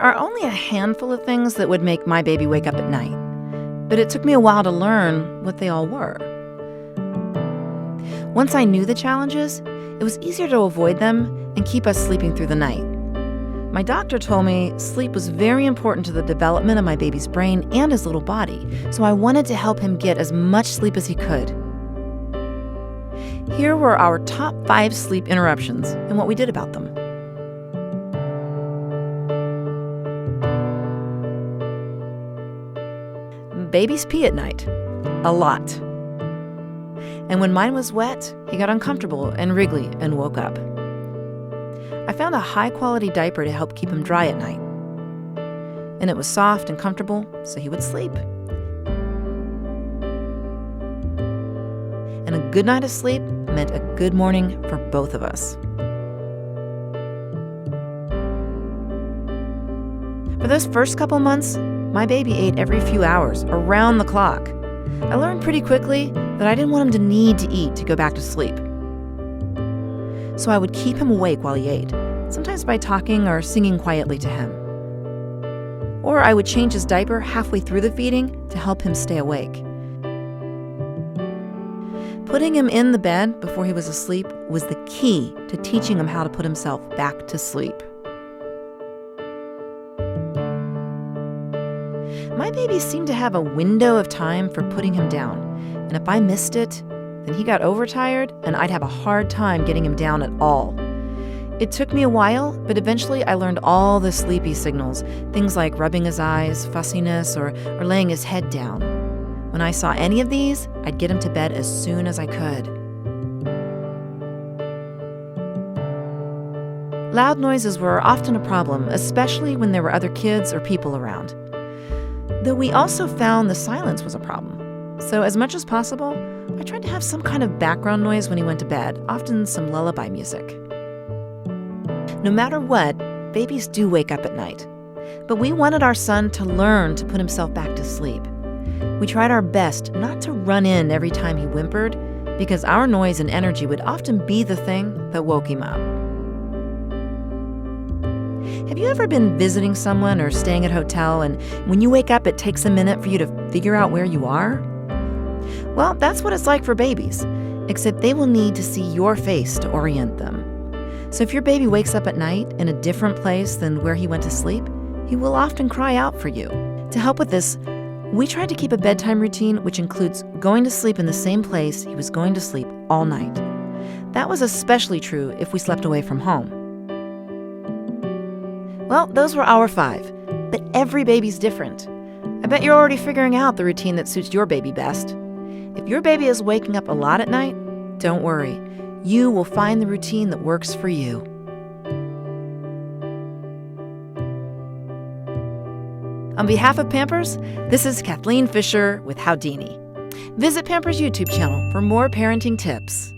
There are only a handful of things that would make my baby wake up at night, but it took me a while to learn what they all were. Once I knew the challenges, it was easier to avoid them and keep us sleeping through the night. My doctor told me sleep was very important to the development of my baby's brain and his little body, so I wanted to help him get as much sleep as he could. Here were our top 5 sleep interruptions and what we did about them. Babies pee at night. A lot. And when mine was wet, he got uncomfortable and wriggly and woke up. I found a high-quality diaper to help keep him dry at night. And it was soft and comfortable, so he would sleep. And a good night of sleep meant a good morning for both of us. For those first couple months, my baby ate every few hours, around the clock. I learned pretty quickly that I didn't want him to need to eat to go back to sleep. So I would keep him awake while he ate, sometimes by talking or singing quietly to him. Or I would change his diaper halfway through the feeding to help him stay awake. Putting him in the bed before he was asleep was the key to teaching him how to put himself back to sleep. My baby seemed to have a window of time for putting him down, and if I missed it, then he got overtired and I'd have a hard time getting him down at all. It took me a while, but eventually I learned all the sleepy signals, things like rubbing his eyes, fussiness, or laying his head down. When I saw any of these, I'd get him to bed as soon as I could. Loud noises were often a problem, especially when there were other kids or people around. Though we also found the silence was a problem. So as much as possible, I tried to have some kind of background noise when he went to bed, often some lullaby music. No matter what, babies do wake up at night. But we wanted our son to learn to put himself back to sleep. We tried our best not to run in every time he whimpered, because our noise and energy would often be the thing that woke him up. Have you ever been visiting someone or staying at a hotel, and when you wake up, it takes a minute for you to figure out where you are? Well, that's what it's like for babies, except they will need to see your face to orient them. So if your baby wakes up at night in a different place than where he went to sleep, he will often cry out for you. To help with this, we tried to keep a bedtime routine which includes going to sleep in the same place he was going to sleep all night. That was especially true if we slept away from home. Well, those were our 5, but every baby's different. I bet you're already figuring out the routine that suits your baby best. If your baby is waking up a lot at night, don't worry. You will find the routine that works for you. On behalf of Pampers, this is Kathleen Fisher with Howdini. Visit Pampers' YouTube channel for more parenting tips.